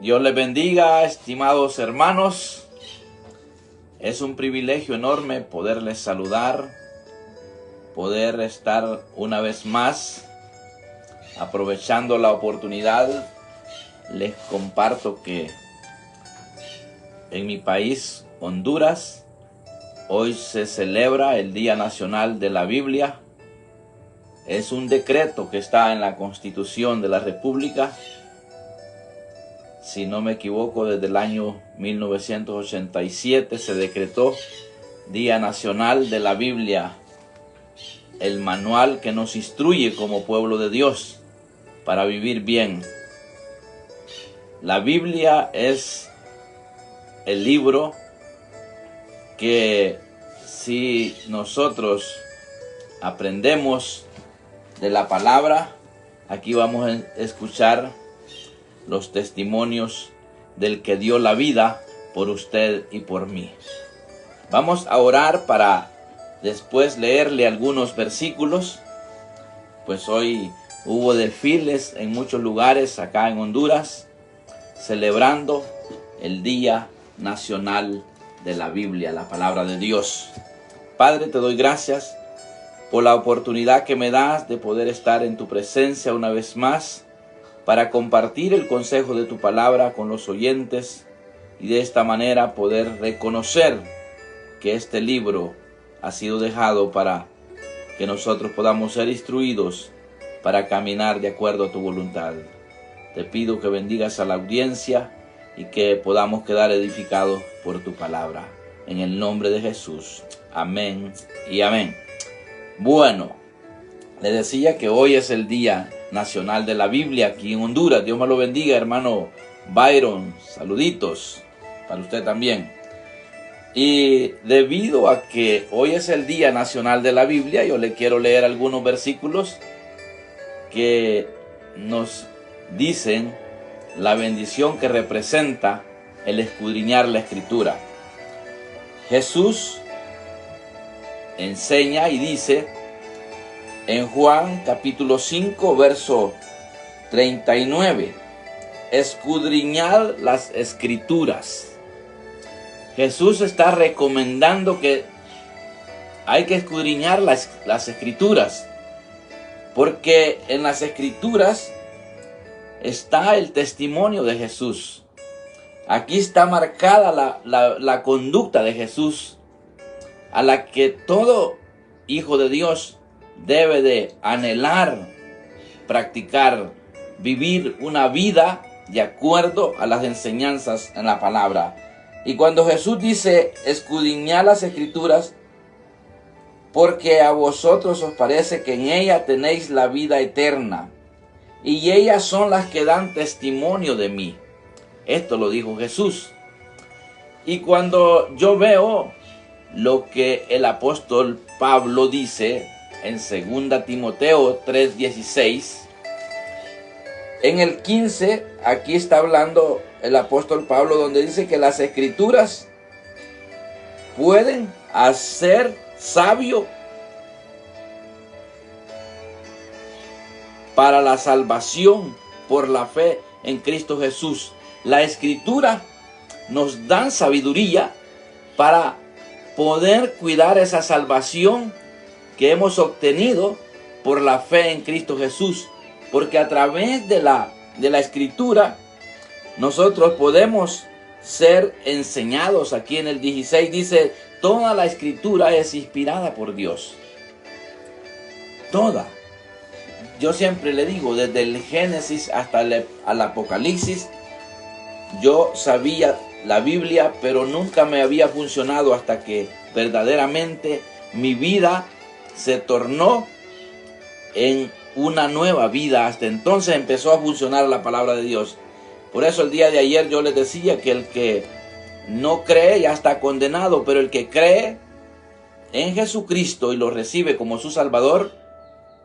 Dios les bendiga, estimados hermanos. Es un privilegio enorme poderles saludar, poder estar una vez más. Aprovechando la oportunidad, les comparto que en mi país, Honduras, hoy se celebra el Día Nacional de la Biblia. Es un decreto que está en la Constitución de la República. Si no me equivoco, desde el año 1987 se decretó Día Nacional de la Biblia, el manual que nos instruye como pueblo de Dios para vivir bien. La Biblia es el libro que, si nosotros aprendemos de la palabra, aquí vamos a escuchar los testimonios del que dio la vida por usted y por mí. Vamos a orar para después leerle algunos versículos, pues hoy hubo desfiles en muchos lugares acá en Honduras, celebrando el Día Nacional de la Biblia, la palabra de Dios. Padre, te doy gracias por la oportunidad que me das de poder estar en tu presencia una vez más, para compartir el consejo de tu palabra con los oyentes y de esta manera poder reconocer que este libro ha sido dejado para que nosotros podamos ser instruidos para caminar de acuerdo a tu voluntad. Te pido que bendigas a la audiencia y que podamos quedar edificados por tu palabra. En el nombre de Jesús. Amén y amén. Bueno, les decía que hoy es el Día Nacional de la Biblia aquí en Honduras. Dios me lo bendiga, hermano Byron. Saluditos para usted también. Y debido a que hoy es el Día Nacional de la Biblia, yo le quiero leer algunos versículos que nos dicen la bendición que representa el escudriñar la Escritura. Jesús enseña y dice en Juan capítulo 5, verso 39, escudriñad las Escrituras. Jesús está recomendando que hay que escudriñar las Escrituras, porque en las Escrituras está el testimonio de Jesús. Aquí está marcada la conducta de Jesús, a la que todo hijo de Dios debe de anhelar, practicar, vivir una vida de acuerdo a las enseñanzas en la palabra. Y cuando Jesús dice escudriñad las Escrituras, porque a vosotros os parece que en ella tenéis la vida eterna, y ellas son las que dan testimonio de mí. Esto lo dijo Jesús. Y cuando yo veo lo que el apóstol Pablo dice en 2 Timoteo 3:16, en el 15, aquí está hablando el apóstol Pablo, donde dice que las Escrituras pueden hacer sabio para la salvación por la fe en Cristo Jesús. La Escritura nos da sabiduría para poder cuidar esa salvación que hemos obtenido por la fe en Cristo Jesús, porque a través de la Escritura nosotros podemos ser enseñados. Aquí en el 16 dice, toda la Escritura es inspirada por Dios. Toda. Yo siempre le digo, desde el Génesis hasta el Apocalipsis, yo sabía la Biblia, pero nunca me había funcionado hasta que verdaderamente mi vida se tornó en una nueva vida. Hasta entonces empezó a funcionar la palabra de Dios. Por eso el día de ayer yo les decía que el que no cree ya está condenado, pero el que cree en Jesucristo y lo recibe como su Salvador,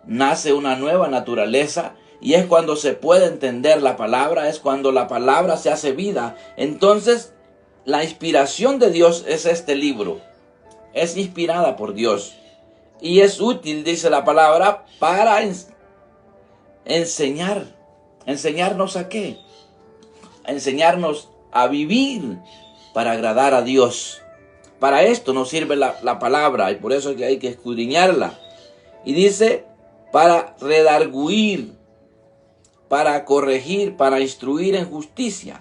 nace una nueva naturaleza. Y es cuando se puede entender la palabra, es cuando la palabra se hace vida. Entonces, la inspiración de Dios es este libro. Es inspirada por Dios. Y es útil, dice la palabra, para enseñar. ¿Enseñarnos a qué? a enseñarnos a vivir para agradar a Dios. Para esto nos sirve la palabra y por eso es que hay que escudriñarla. Y dice, para redarguir, para corregir, para instruir en justicia,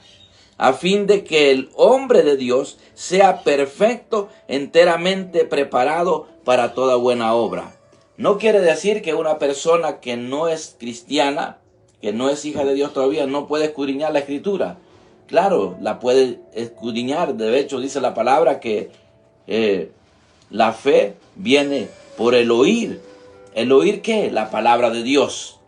a fin de que el hombre de Dios sea perfecto, enteramente preparado para toda buena obra. No quiere decir que una persona que no es cristiana, que no es hija de Dios todavía, no puede escudriñar la Escritura. Claro, la puede escudriñar. De hecho, dice la palabra que la fe viene por el oír. ¿El oír qué? La palabra de Dios.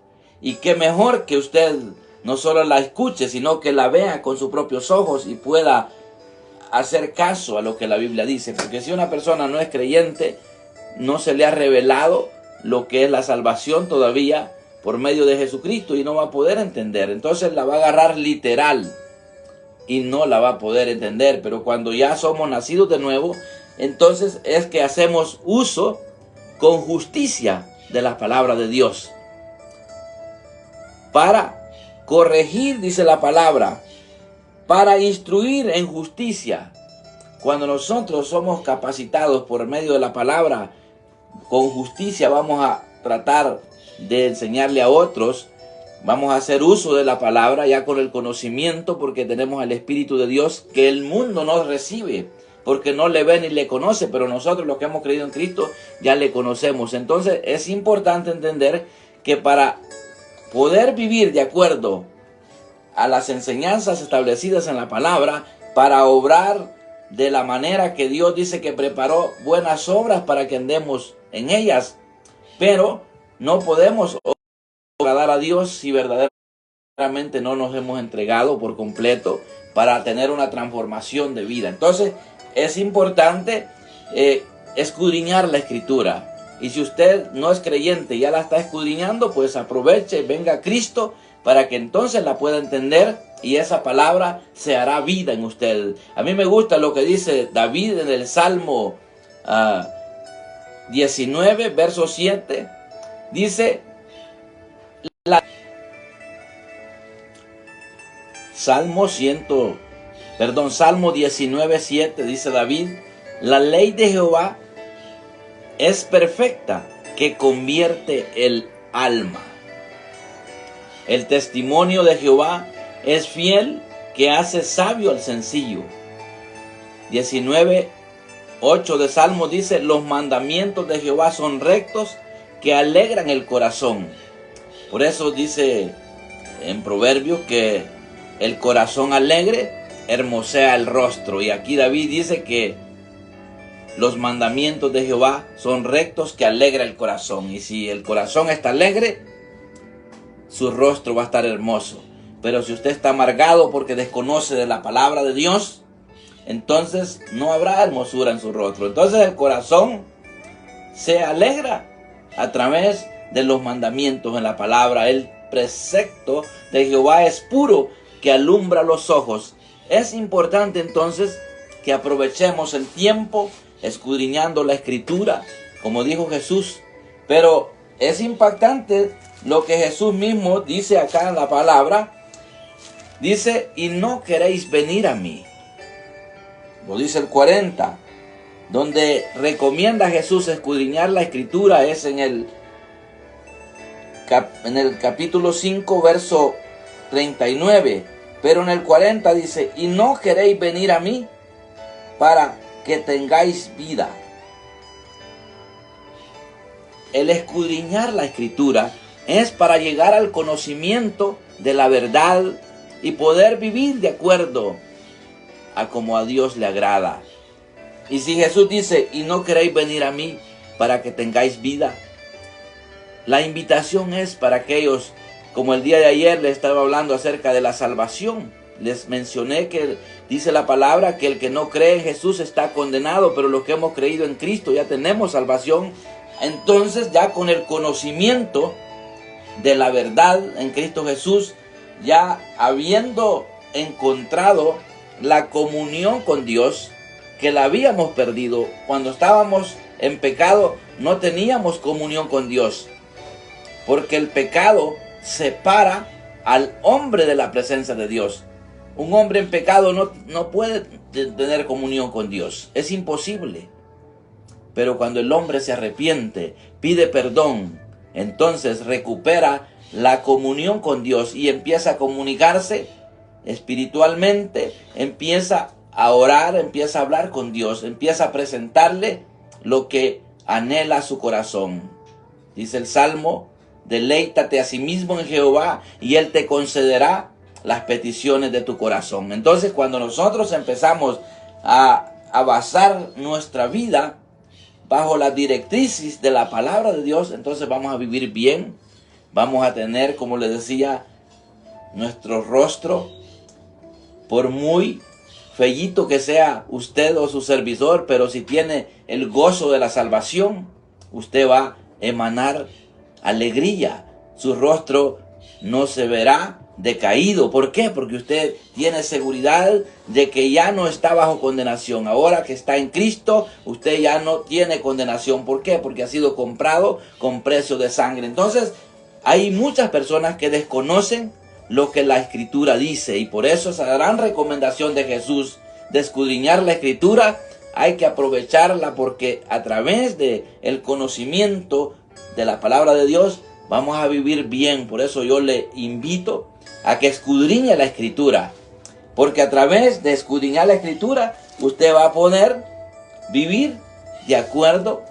Y qué mejor que usted no solo la escuche, sino que la vea con sus propios ojos y pueda hacer caso a lo que la Biblia dice. Porque si una persona no es creyente, no se le ha revelado lo que es la salvación todavía por medio de Jesucristo y no va a poder entender. Entonces la va a agarrar literal y no la va a poder entender. Pero cuando ya somos nacidos de nuevo, entonces es que hacemos uso con justicia de la palabra de Dios. Para corregir, dice la palabra, para instruir en justicia. Cuando nosotros somos capacitados por medio de la palabra, con justicia vamos a tratar de enseñarle a otros. Vamos a hacer uso de la palabra ya con el conocimiento, porque tenemos el Espíritu de Dios que el mundo no recibe, porque no le ve ni le conoce, pero nosotros los que hemos creído en Cristo ya le conocemos. Entonces es importante entender que para poder vivir de acuerdo a las enseñanzas establecidas en la palabra, para obrar de la manera que Dios dice que preparó buenas obras para que andemos en ellas, pero no podemos agradar a Dios si verdaderamente no nos hemos entregado por completo para tener una transformación de vida. Entonces es importante escudriñar la Escritura. Y si usted no es creyente y ya la está escudriñando, pues aproveche, venga a Cristo para que entonces la pueda entender y esa palabra se hará vida en usted. A mí me gusta lo que dice David en el Salmo 19, verso 7. Dice, Salmo 19, 7, dice David, la ley de Jehová es perfecta, que convierte el alma. El testimonio de Jehová es fiel, que hace sabio al sencillo. 19:8 de Salmo dice, los mandamientos de Jehová son rectos, que alegran el corazón. Por eso dice en Proverbios que el corazón alegre hermosea el rostro. Y aquí David dice que los mandamientos de Jehová son rectos, que alegra el corazón. Y si el corazón está alegre, su rostro va a estar hermoso. Pero si usted está amargado porque desconoce de la palabra de Dios, entonces no habrá hermosura en su rostro. Entonces el corazón se alegra a través de los mandamientos en la palabra. El precepto de Jehová es puro, que alumbra los ojos. Es importante entonces que aprovechemos el tiempo escudriñando la Escritura, como dijo Jesús. Pero es impactante lo que Jesús mismo dice acá en la palabra. Dice, y no queréis venir a mí. Lo dice el 40. Donde recomienda a Jesús escudriñar la Escritura es en el capítulo 5, verso 39. Pero en el 40 dice, y no queréis venir a mí para que tengáis vida. El escudriñar la Escritura es para llegar al conocimiento de la verdad y poder vivir de acuerdo a como a Dios le agrada. Y si Jesús dice, y no queréis venir a mí para que tengáis vida, la invitación es para aquellos, como el día de ayer les estaba hablando acerca de la salvación. Les mencioné que dice la palabra que el que no cree en Jesús está condenado, pero los que hemos creído en Cristo ya tenemos salvación. Entonces ya con el conocimiento de la verdad en Cristo Jesús, ya habiendo encontrado la comunión con Dios, que la habíamos perdido cuando estábamos en pecado, no teníamos comunión con Dios, porque el pecado separa al hombre de la presencia de Dios. Un hombre en pecado no puede tener comunión con Dios. Es imposible. Pero cuando el hombre se arrepiente, pide perdón, entonces recupera la comunión con Dios y empieza a comunicarse espiritualmente, empieza a orar, empieza a hablar con Dios, empieza a presentarle lo que anhela su corazón. Dice el Salmo: deleítate a sí mismo en Jehová y Él te concederá las peticiones de tu corazón. Entonces, cuando nosotros empezamos a basar nuestra vida bajo las directrices de la palabra de Dios, entonces vamos a vivir bien, vamos a tener, como les decía, nuestro rostro, por muy feíto que sea usted o su servidor, pero si tiene el gozo de la salvación, usted va a emanar alegría. Su rostro no se verá decaído. ¿Por qué? Porque usted tiene seguridad de que ya no está bajo condenación. Ahora que está en Cristo, usted ya no tiene condenación. ¿Por qué? Porque ha sido comprado con precio de sangre. Entonces, hay muchas personas que desconocen lo que la Escritura dice, y por eso esa gran recomendación de Jesús de escudriñar la Escritura hay que aprovecharla, porque a través de el conocimiento de la palabra de Dios vamos a vivir bien. Por eso yo le invito a que escudriñe la Escritura, porque a través de escudriñar la Escritura usted va a poder vivir de acuerdo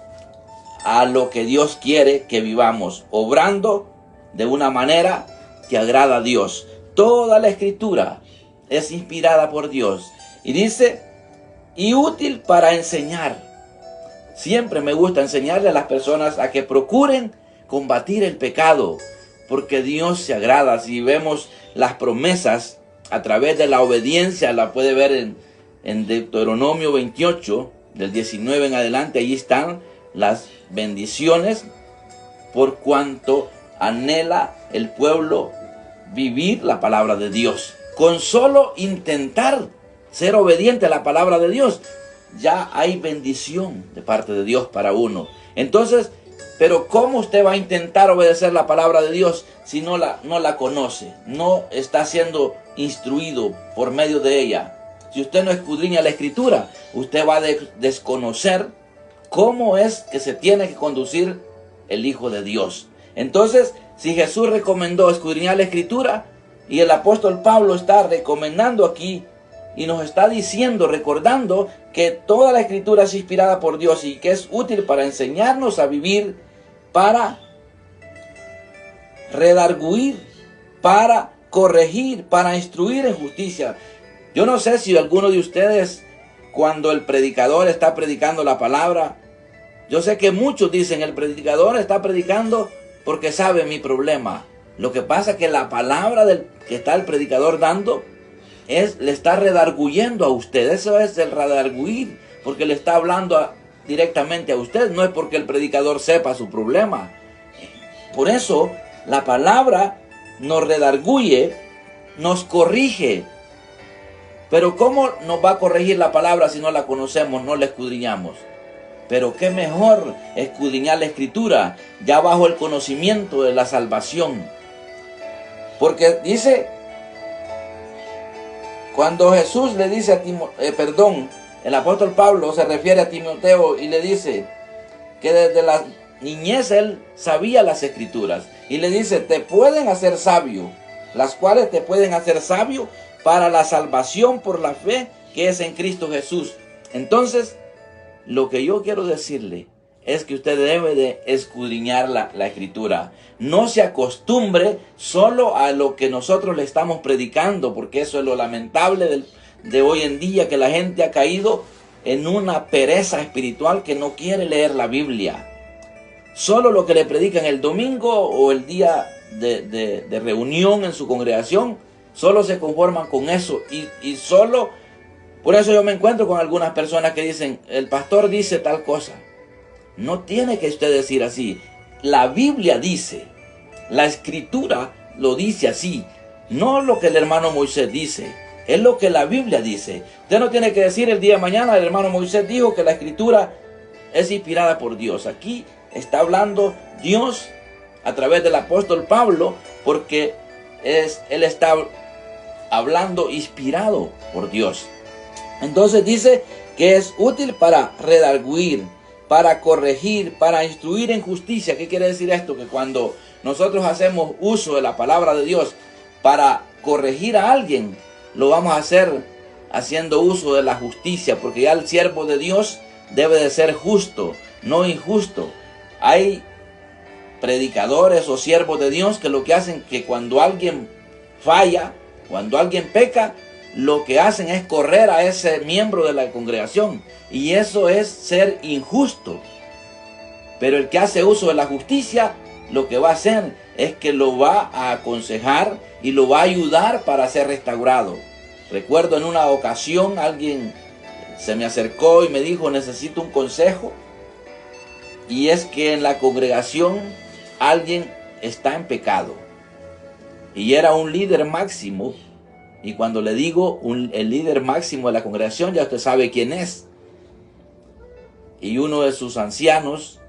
a lo que Dios quiere que vivamos, obrando de una manera que agrada a Dios. Toda la Escritura es inspirada por Dios, y dice, y útil para enseñar. Siempre me gusta enseñarle a las personas a que procuren combatir el pecado, porque Dios se agrada. Si vemos las promesas a través de la obediencia, la puede ver en Deuteronomio 28, del 19 en adelante. Allí están las bendiciones, por cuanto anhela el pueblo vivir la palabra de Dios. Con solo intentar ser obediente a la palabra de Dios, ya hay bendición de parte de Dios para uno. Entonces, pero ¿cómo usted va a intentar obedecer la palabra de Dios si no la conoce? No está siendo instruido por medio de ella. Si usted no escudriña la Escritura, usted va a desconocer cómo es que se tiene que conducir el Hijo de Dios. Entonces, si Jesús recomendó escudriñar la Escritura, y el apóstol Pablo está recomendando aquí y nos está diciendo, recordando que toda la Escritura es inspirada por Dios y que es útil para enseñarnos a vivir, para redarguir, para corregir, para instruir en justicia. Yo no sé si alguno de ustedes, cuando el predicador está predicando la palabra, yo sé que muchos dicen, el predicador está predicando porque sabe mi problema. Lo que pasa es que la palabra que está el predicador dando le está redarguyendo a usted. Eso es el redarguir, porque le está hablando directamente a usted. No es porque el predicador sepa su problema. Por eso la palabra nos redarguye, nos corrige. Pero ¿cómo nos va a corregir la palabra si no la conocemos, no la escudriñamos? Pero qué mejor escudriñar la Escritura ya bajo el conocimiento de la salvación. Porque dice, cuando Jesús le dice a el apóstol Pablo se refiere a Timoteo y le dice que desde la niñez él sabía las Escrituras. Y le dice, te pueden hacer sabio, las cuales te pueden hacer sabio para la salvación por la fe que es en Cristo Jesús. Entonces, lo que yo quiero decirle es que usted debe de escudriñar la Escritura. No se acostumbre solo a lo que nosotros le estamos predicando, porque eso es lo lamentable de hoy en día, que la gente ha caído en una pereza espiritual que no quiere leer la Biblia. Solo lo que le predican el domingo o el día de reunión en su congregación, solo se conforman con eso y solo... Por eso yo me encuentro con algunas personas que dicen, el pastor dice tal cosa. No tiene que usted decir así. La Biblia dice, la Escritura lo dice así. No lo que el hermano Moisés dice, es lo que la Biblia dice. Usted no tiene que decir el día de mañana, el hermano Moisés dijo que la Escritura es inspirada por Dios. Aquí está hablando Dios a través del apóstol Pablo, porque él está hablando inspirado por Dios. Entonces dice que es útil para redarguir, para corregir, para instruir en justicia. ¿Qué quiere decir esto? Que cuando nosotros hacemos uso de la palabra de Dios para corregir a alguien, lo vamos a hacer haciendo uso de la justicia, porque ya el siervo de Dios debe de ser justo, no injusto. Hay predicadores o siervos de Dios que lo que hacen que cuando alguien falla, cuando alguien peca, lo que hacen es correr a ese miembro de la congregación, y eso es ser injusto. Pero el que hace uso de la justicia, lo que va a hacer es que lo va a aconsejar y lo va a ayudar para ser restaurado. Recuerdo en una ocasión alguien se me acercó y me dijo: necesito un consejo, y es que en la congregación alguien está en pecado, y era un líder máximo. Y cuando le digo el líder máximo de la congregación, ya usted sabe quién es. Y uno de sus ancianos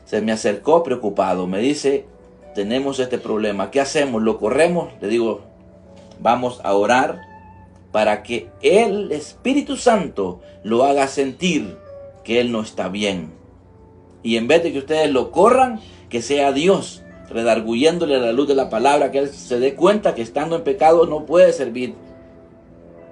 se me acercó preocupado. Me dice: tenemos este problema, ¿qué hacemos? ¿Lo corremos? Le digo: vamos a orar para que el Espíritu Santo lo haga sentir que él no está bien. Y en vez de que ustedes lo corran, que sea Dios redarguyéndole a la luz de la palabra, que él se dé cuenta que estando en pecado no puede servir,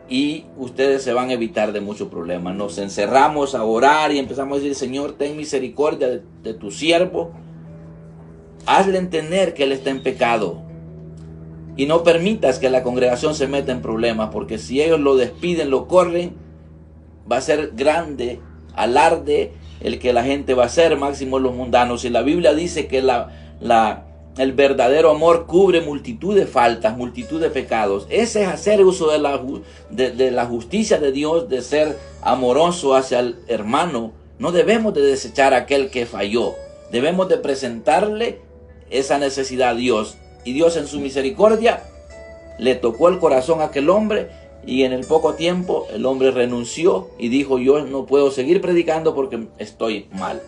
y ustedes se van a evitar de muchos problemas. Nos encerramos a orar y empezamos a decir: Señor, ten misericordia de tu siervo, hazle entender que él está en pecado, y no permitas que la congregación se meta en problemas, porque si ellos lo despiden, lo corren, va a ser grande alarde el que la gente va a hacer, máximo los mundanos. Y la Biblia dice que el verdadero amor cubre multitud de faltas, multitud de pecados. Ese es hacer uso de la justicia de Dios, de ser amoroso hacia el hermano. No debemos de desechar a aquel que falló. Debemos de presentarle esa necesidad a Dios. Y Dios en su misericordia le tocó el corazón a aquel hombre, y en el poco tiempo el hombre renunció y dijo: yo no puedo seguir predicando porque estoy mal.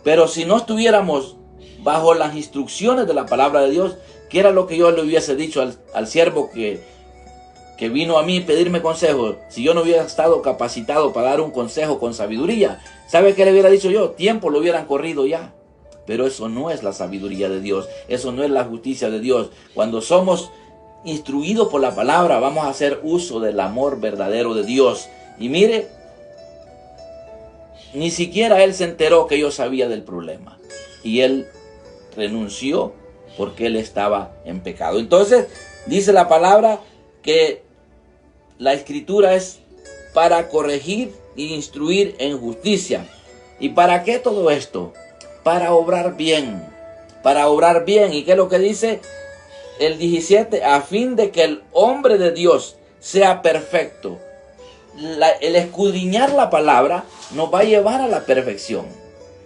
Pero si no estuviéramos bajo las instrucciones de la palabra de Dios, que era lo que yo le hubiese dicho al siervo que vino a mí a pedirme consejo, si yo no hubiera estado capacitado para dar un consejo con sabiduría, ¿sabe qué le hubiera dicho yo? Tiempo lo hubieran corrido ya. Pero eso no es la sabiduría de Dios, eso no es la justicia de Dios. Cuando somos instruidos por la palabra, vamos a hacer uso del amor verdadero de Dios. Y mire, ni siquiera él se enteró que yo sabía del problema, y él renunció porque él estaba en pecado. Entonces dice la palabra que la escritura es para corregir e instruir en justicia. ¿Y para qué todo esto? Para obrar bien, para obrar bien. ¿Y qué es lo que dice el 17? A fin de que el hombre de Dios sea perfecto. El escudriñar la palabra nos va a llevar a la perfección.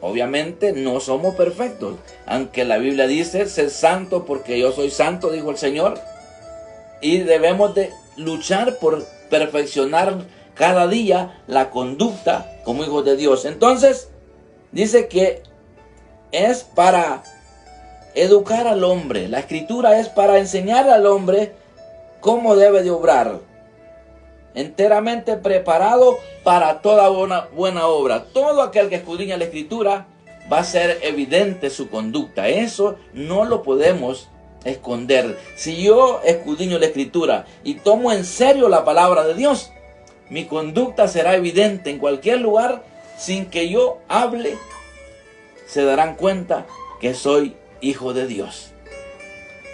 Obviamente no somos perfectos, aunque la Biblia dice: ser santo porque yo soy santo, dijo el Señor. Y debemos de luchar por perfeccionar cada día la conducta como hijos de Dios. Entonces dice que es para educar al hombre. La escritura es para enseñar al hombre cómo debe de obrar, enteramente preparado para toda buena obra. Todo aquel que escudriña la escritura va a ser evidente su conducta. Eso no lo podemos esconder. Si yo escudriño la escritura y tomo en serio la palabra de Dios, mi conducta será evidente en cualquier lugar. Sin que yo hable, se darán cuenta que soy hijo de Dios.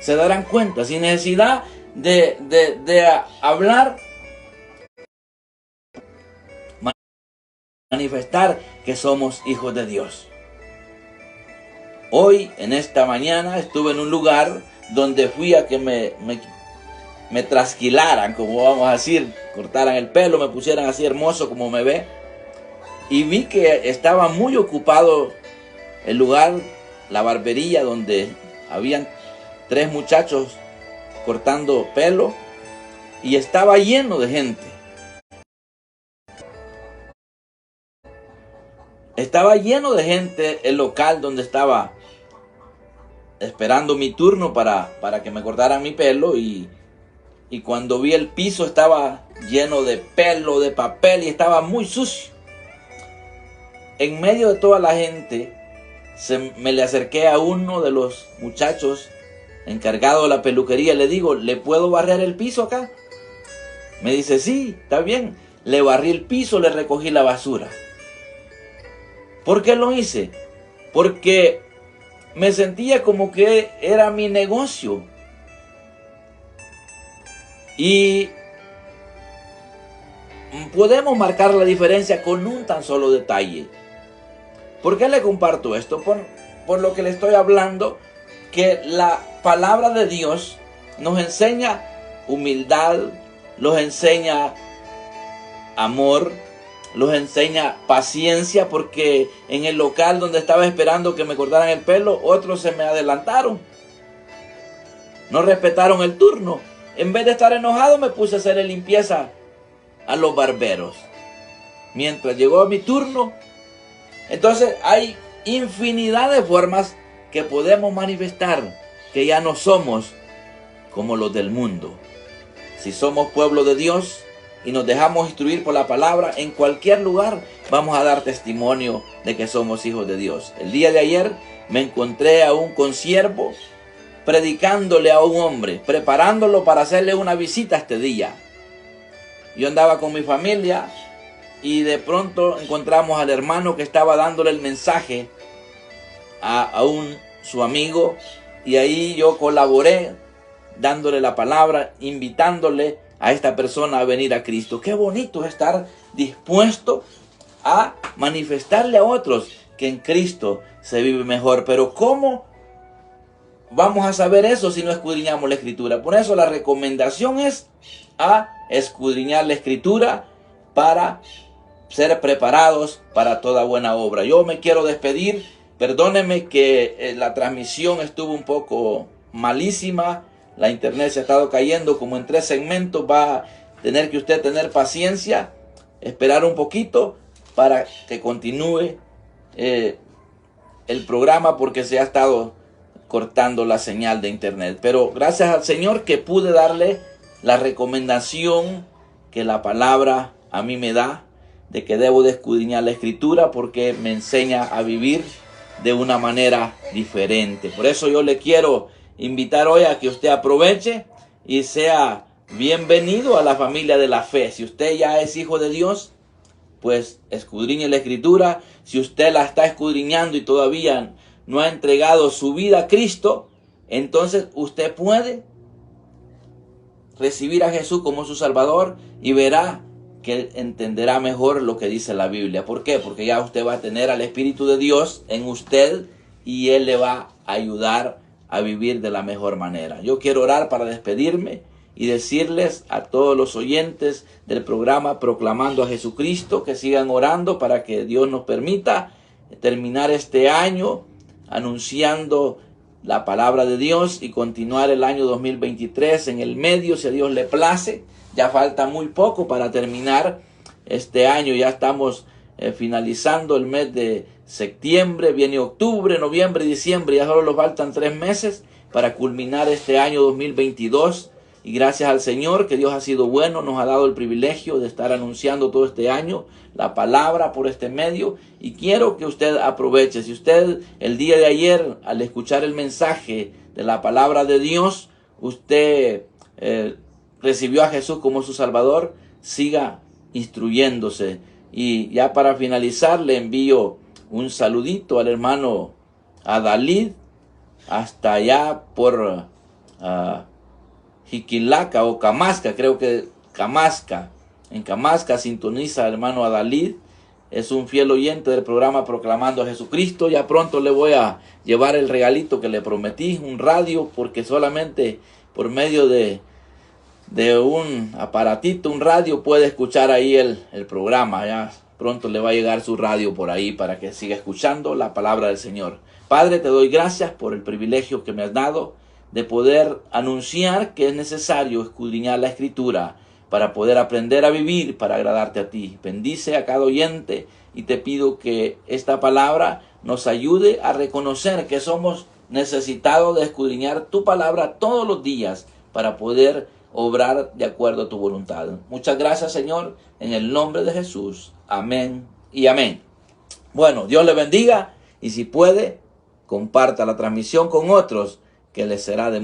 Se darán cuenta sin necesidad de hablar, manifestar que somos hijos de Dios. Hoy, en esta mañana, estuve en un lugar donde fui a que me trasquilaran, como vamos a decir, cortaran el pelo, me pusieran así hermoso como me ve, y vi que estaba muy ocupado el lugar, la barbería, donde habían 3 muchachos cortando pelo, y estaba lleno de gente. Estaba lleno de gente el local donde estaba esperando mi turno para que me cortaran mi pelo, y y cuando vi el piso estaba lleno de pelo, de papel y estaba muy sucio. En medio de toda la gente me le acerqué a uno de los muchachos encargado de la peluquería. Le digo, ¿le puedo barrer el piso acá? Me dice, sí, está bien. Le barrí el piso, le recogí la basura. ¿Por qué lo hice? Porque me sentía como que era mi negocio. Y podemos marcar la diferencia con un tan solo detalle. ¿Por qué le comparto esto? Por lo que le estoy hablando, que la palabra de Dios nos enseña humildad, nos enseña amor, nos enseña paciencia, porque en el local donde estaba esperando que me cortaran el pelo, otros se me adelantaron. No respetaron el turno. En vez de estar enojado, me puse a hacerle limpieza a los barberos. Mientras llegó mi turno, entonces hay infinidad de formas que podemos manifestar que ya no somos como los del mundo. Si somos pueblo de Dios y nos dejamos instruir por la palabra, en cualquier lugar vamos a dar testimonio de que somos hijos de Dios. El día de ayer me encontré a un consiervo predicándole a un hombre, preparándolo para hacerle una visita este día. Yo andaba con mi familia y de pronto encontramos al hermano que estaba dándole el mensaje a su amigo, y ahí yo colaboré dándole la palabra, invitándole a esta persona a venir a Cristo. Qué bonito estar dispuesto a manifestarle a otros que en Cristo se vive mejor. Pero ¿cómo vamos a saber eso si no escudriñamos la Escritura? Por eso la recomendación es a escudriñar la Escritura para ser preparados para toda buena obra. Yo me quiero despedir. Perdónenme que la transmisión estuvo un poco malísima. La internet se ha estado cayendo como en 3 segmentos. Va a tener que usted tener paciencia, esperar un poquito para que continúe el programa, porque se ha estado cortando la señal de internet. Pero gracias al Señor que pude darle la recomendación que la palabra a mí me da, de que debo de escudriñar la Escritura, porque me enseña a vivir de una manera diferente. Por eso yo le quiero invitar hoy a que usted aproveche y sea bienvenido a la familia de la fe. Si usted ya es hijo de Dios, pues escudriñe la Escritura. Si usted la está escudriñando y todavía no ha entregado su vida a Cristo, entonces usted puede recibir a Jesús como su Salvador y verá que entenderá mejor lo que dice la Biblia. ¿Por qué? Porque ya usted va a tener al Espíritu de Dios en usted y Él le va a ayudar a vivir de la mejor manera. Yo quiero orar para despedirme y decirles a todos los oyentes del programa Proclamando a Jesucristo que sigan orando para que Dios nos permita terminar este año anunciando la palabra de Dios y continuar el año 2023 en el medio, si a Dios le place. Ya falta muy poco para terminar este año. Ya estamos finalizando el mes de septiembre. Viene octubre, noviembre y diciembre. Ya solo nos faltan 3 meses para culminar este año 2022. Y gracias al Señor que Dios ha sido bueno. Nos ha dado el privilegio de estar anunciando todo este año la palabra por este medio. Y quiero que usted aproveche. Si usted el día de ayer, al escuchar el mensaje de la palabra de Dios, usted recibió a Jesús como su Salvador, siga instruyéndose. Y ya para finalizar le envío un saludito al hermano Adalid, hasta allá por Jiquilaca o Camasca, creo que Camasca. En Camasca sintoniza al hermano Adalid. Es un fiel oyente del programa Proclamando a Jesucristo. Ya pronto le voy a llevar el regalito que le prometí, un radio, porque solamente por medio de un aparatito, un radio, puede escuchar ahí el programa. Ya pronto le va a llegar su radio por ahí para que siga escuchando la palabra del Señor. Padre, te doy gracias por el privilegio que me has dado de poder anunciar que es necesario escudriñar la Escritura para poder aprender a vivir, para agradarte a ti. Bendice a cada oyente y te pido que esta palabra nos ayude a reconocer que somos necesitados de escudriñar tu palabra todos los días para poder obrar de acuerdo a tu voluntad. Muchas gracias, Señor, en el nombre de Jesús. Amén y amén. Bueno, Dios le bendiga y si puede, comparta la transmisión con otros que les será de